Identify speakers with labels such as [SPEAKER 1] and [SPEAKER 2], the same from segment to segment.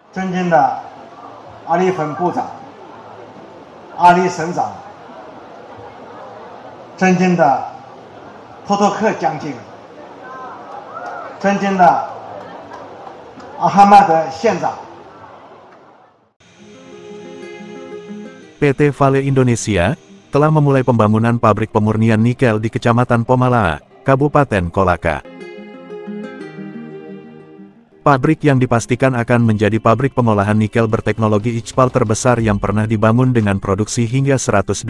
[SPEAKER 1] 尊敬的阿里粉部长、阿里省长、尊敬的托托克将军、尊敬的阿哈迈德县长。
[SPEAKER 2] PT Vale Indonesia telah memulai pembangunan pabrik pemurnian nikel di Kecamatan Pomalaa, Kabupaten Kolaka. Pabrik yang dipastikan akan menjadi pabrik pengolahan nikel berteknologi HPAL terbesar yang pernah dibangun dengan produksi hingga 120.000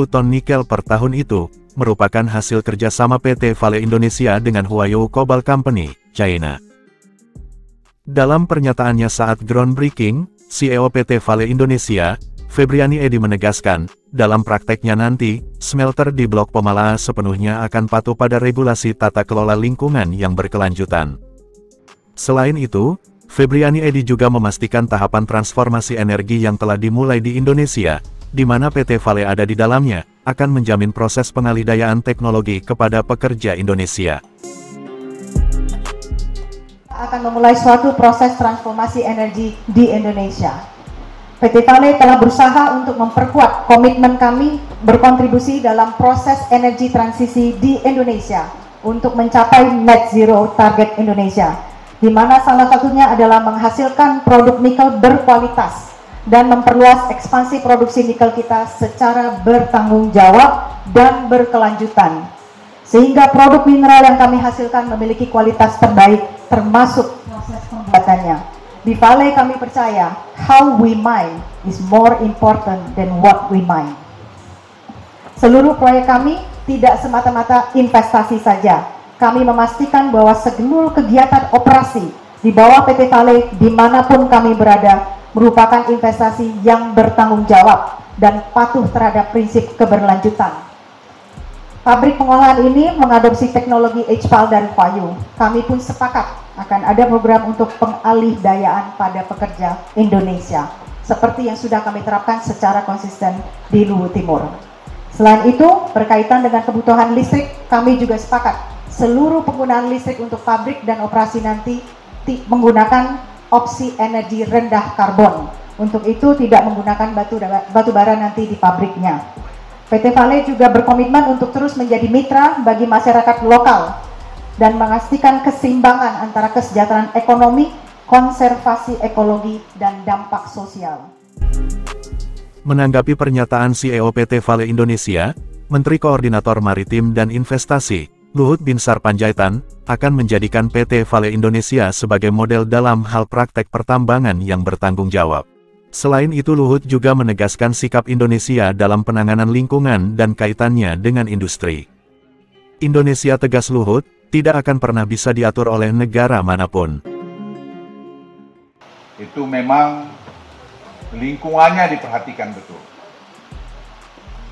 [SPEAKER 2] ton nikel per tahun itu, merupakan hasil kerjasama PT Vale Indonesia dengan Huayou Cobalt Company, China. Dalam pernyataannya saat groundbreaking, CEO PT Vale Indonesia, Febriani Edi menegaskan, dalam prakteknya nanti, smelter di Blok Pomalaa sepenuhnya akan patuh pada regulasi tata kelola lingkungan yang berkelanjutan. Selain itu, Febriani Edi juga memastikan tahapan transformasi energi yang telah dimulai di Indonesia, di mana PT Vale ada di dalamnya, akan menjamin proses pengalihayaan teknologi kepada pekerja Indonesia.
[SPEAKER 3] Akan memulai suatu proses transformasi energi di Indonesia. PT Vale telah berusaha untuk memperkuat komitmen kami berkontribusi dalam proses energi transisi di Indonesia untuk mencapai net zero target Indonesia, di mana salah satunya adalah menghasilkan produk nikel berkualitas dan memperluas ekspansi produksi nikel kita secara bertanggung jawab dan berkelanjutan, sehingga produk mineral yang kami hasilkan memiliki kualitas terbaik termasuk proses pembuatannya. Di Vale kami percaya, how we mine is more important than what we mine. Seluruh proyek kami tidak semata-mata investasi saja. Kami memastikan bahwa seluruh kegiatan operasi di bawah PT Vale dimanapun kami berada merupakan investasi yang bertanggung jawab dan patuh terhadap prinsip keberlanjutan. Pabrik pengolahan ini mengadopsi teknologi HPAL dari Huayou. Kami pun sepakat akan ada program untuk pengalih-dayaan pada pekerja Indonesia, seperti yang sudah kami terapkan secara konsisten di Luhut Timur. Selain itu, berkaitan dengan kebutuhan listrik, kami juga sepakat seluruh penggunaan listrik untuk pabrik dan operasi nanti menggunakan opsi energi rendah karbon. Untuk itu tidak menggunakan batu bara nanti di pabriknya. PT Vale juga berkomitmen untuk terus menjadi mitra bagi masyarakat lokal dan memastikan keseimbangan antara kesejahteraan ekonomi, konservasi ekologi, dan dampak sosial.
[SPEAKER 2] Menanggapi pernyataan CEO PT Vale Indonesia, Menteri Koordinator Maritim dan Investasi, Luhut Binsar Panjaitan, akan menjadikan PT Vale Indonesia sebagai model dalam hal praktek pertambangan yang bertanggung jawab. Selain itu Luhut juga menegaskan sikap Indonesia dalam penanganan lingkungan dan kaitannya dengan industri. Indonesia, tegas Luhut, tidak akan pernah bisa diatur oleh negara manapun.
[SPEAKER 4] Itu memang lingkungannya diperhatikan betul.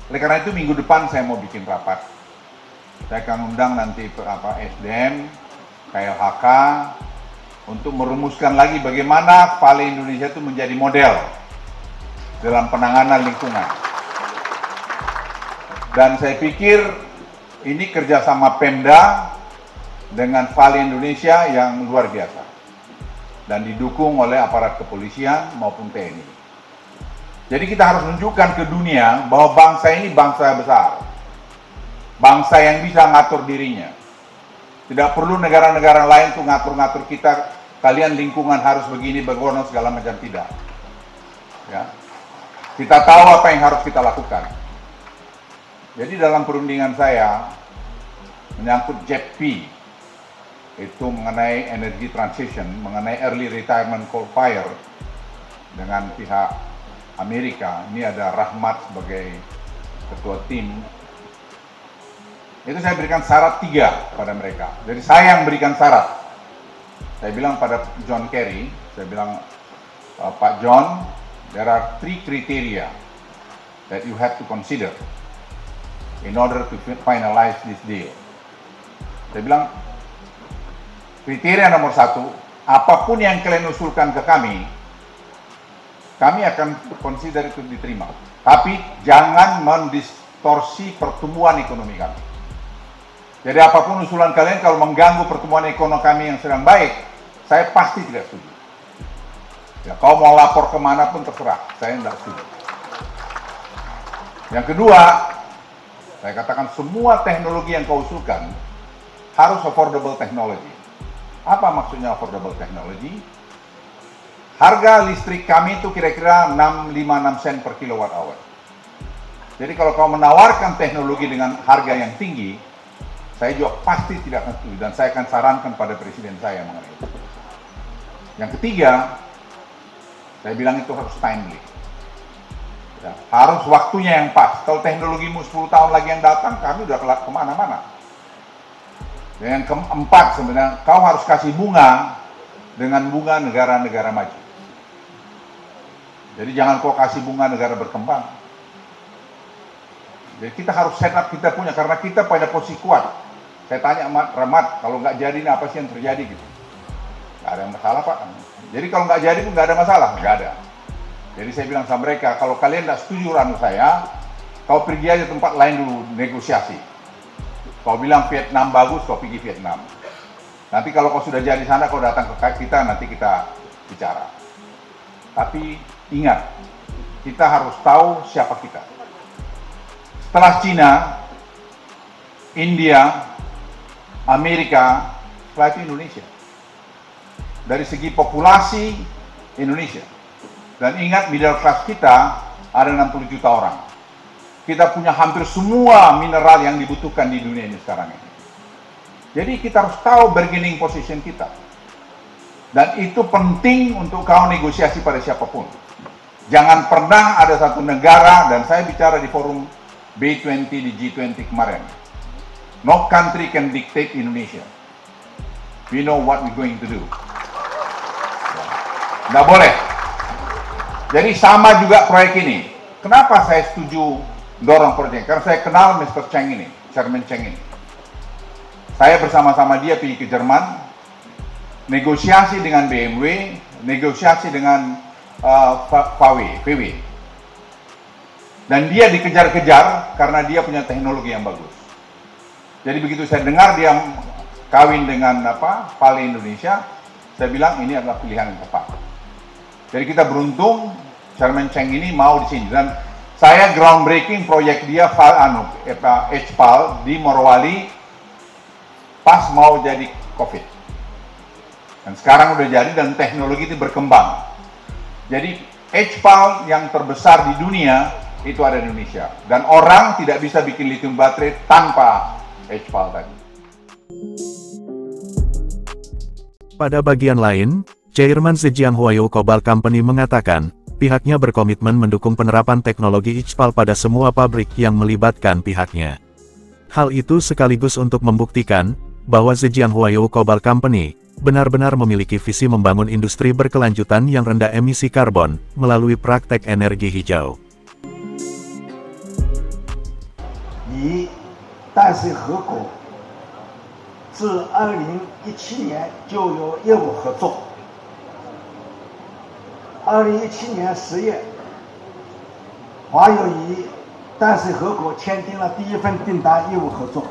[SPEAKER 4] Oleh karena itu minggu depan saya mau bikin rapat. Saya akan undang nanti SDM, KLHK, untuk merumuskan lagi bagaimana Vale Indonesia itu menjadi model dalam penanganan lingkungan. Dan saya pikir ini kerjasama Pemda dengan Vale Indonesia yang luar biasa dan didukung oleh aparat kepolisian maupun TNI. Jadi kita harus menunjukkan ke dunia bahwa bangsa ini bangsa besar, bangsa yang bisa ngatur dirinya. Tidak perlu negara-negara lain tuh ngatur-ngatur kita, kalian lingkungan harus begini, begono segala macam, tidak. Ya. Kita tahu apa yang harus kita lakukan. Jadi dalam perundingan saya menyangkut JETP, itu mengenai energy transition, mengenai early retirement coal fire dengan pihak Amerika. Ini ada Rahmat sebagai ketua tim. Itu saya berikan syarat 3 pada mereka. Jadi saya yang berikan syarat. Saya bilang pada John Kerry, saya bilang, Pak John, there are 3 criteria that you have to consider in order to finalize this deal. Saya bilang, kriteria nomor 1, apapun yang kalian usulkan ke kami akan consider itu diterima. Tapi jangan mendistorsi pertumbuhan ekonomi kami. Jadi apapun usulan kalian kalau mengganggu pertumbuhan ekonomi kami yang sedang baik, saya pasti tidak setuju. Ya, kau mau lapor kemana pun terserah, saya tidak setuju. Yang kedua, saya katakan semua teknologi yang kau usulkan harus affordable technology. Apa maksudnya affordable technology? Harga listrik kami itu kira-kira 6,56 sen per kilowatt hour. Jadi kalau kau menawarkan teknologi dengan harga yang tinggi, saya juga pasti tidak akan setuju dan saya akan sarankan pada presiden saya mengenai itu. Yang ketiga, saya bilang itu harus timely. Ya, harus waktunya yang pas. Kalau teknologimu 10 tahun lagi yang datang, kami udah kemana-mana. Dan yang keempat sebenarnya, kau harus kasih bunga dengan bunga negara-negara maju. Jadi jangan kau kasih bunga negara berkembang. Jadi kita harus set up kita punya, karena kita pada posisi kuat. Saya tanya Rahmat, kalau nggak jadi ini apa sih yang terjadi gitu? Nggak ada masalah Pak. Jadi kalau nggak jadi pun nggak ada masalah, nggak ada. Jadi saya bilang sama mereka, kalau kalian nggak setuju ranu saya, kau pergi aja tempat lain dulu negosiasi. Kau bilang Vietnam bagus, kau pergi Vietnam. Nanti kalau kau sudah jadi sana, kau datang ke kita, nanti kita bicara. Tapi ingat, kita harus tahu siapa kita. Setelah Cina, India, Amerika, setelah itu Indonesia. Dari segi populasi, Indonesia. Dan ingat, middle class kita ada 60 juta orang. Kita punya hampir semua mineral yang dibutuhkan di dunia ini sekarang ini. Jadi kita harus tahu bargaining position kita. Dan itu penting untuk kau negosiasi pada siapapun. Jangan pernah ada satu negara, dan saya bicara di forum B20 di G20 kemarin. No country can dictate Indonesia. We know what we're going to do. Nggak boleh. Jadi sama juga proyek ini. Kenapa saya setuju dorong proyek? Karena saya kenal Mr. Cheng ini, Chairman Cheng ini. Saya bersama-sama dia pergi ke Jerman, negosiasi dengan BMW, negosiasi dengan VW. Dan dia dikejar-kejar karena dia punya teknologi yang bagus. Jadi begitu saya dengar dia kawin dengan Vale Indonesia, saya bilang ini adalah pilihan yang tepat. Jadi kita beruntung Chairman Cheng ini mau di sini, dan saya groundbreaking proyek dia HPAL di Morowali pas mau jadi COVID. Dan sekarang udah jadi dan teknologi itu berkembang. Jadi HPAL yang terbesar di dunia itu ada di Indonesia, dan orang tidak bisa bikin lithium baterai tanpa HPAL tadi.
[SPEAKER 2] Pada bagian lain, Chairman Zhejiang Huayou Cobalt Company mengatakan, pihaknya berkomitmen mendukung penerapan teknologi HPAL pada semua pabrik yang melibatkan pihaknya. Hal itu sekaligus untuk membuktikan bahwa Zhejiang Huayou Cobalt Company benar-benar memiliki visi membangun industri berkelanjutan yang rendah emisi karbon melalui praktek energi hijau.
[SPEAKER 1] 与淡水河谷自2017年就有业务合作。2017年10月，华友与淡水河谷签订了第一份订单业务合作。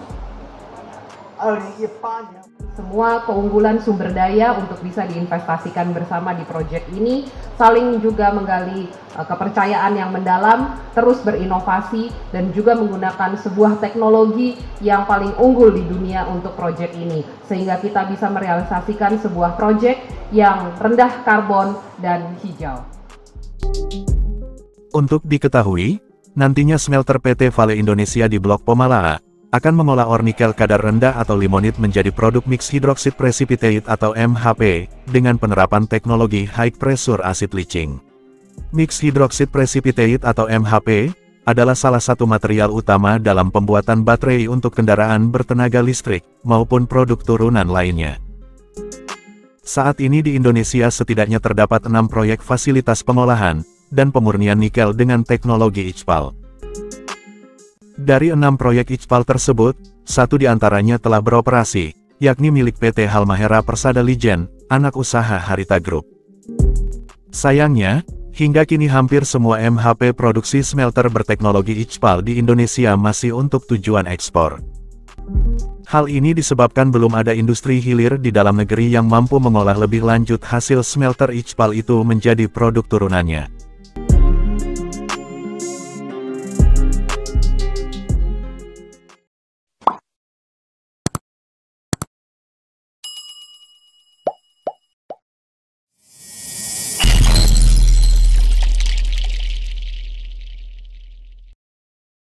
[SPEAKER 1] 2018年。
[SPEAKER 5] Semua keunggulan sumber daya untuk bisa diinvestasikan bersama di proyek ini, saling juga menggali kepercayaan yang mendalam, terus berinovasi, dan juga menggunakan sebuah teknologi yang paling unggul di dunia untuk proyek ini, sehingga kita bisa merealisasikan sebuah proyek yang rendah karbon dan hijau.
[SPEAKER 2] Untuk diketahui, nantinya smelter PT Vale Indonesia di Blok Pomalaa akan mengolah ore nikel kadar rendah atau limonit menjadi produk mixed hydroxide precipitate atau MHP dengan penerapan teknologi high pressure acid leaching. Mixed hydroxide precipitate atau MHP adalah salah satu material utama dalam pembuatan baterai untuk kendaraan bertenaga listrik maupun produk turunan lainnya. Saat ini di Indonesia setidaknya terdapat 6 proyek fasilitas pengolahan dan pemurnian nikel dengan teknologi HPAL. Dari 6 proyek HPAL tersebut, 1 diantaranya telah beroperasi, yakni milik PT Halmahera Persada Lijen, anak usaha Harita Group. Sayangnya, hingga kini hampir semua MHP produksi smelter berteknologi HPAL di Indonesia masih untuk tujuan ekspor. Hal ini disebabkan belum ada industri hilir di dalam negeri yang mampu mengolah lebih lanjut hasil smelter ICPAL itu menjadi produk turunannya.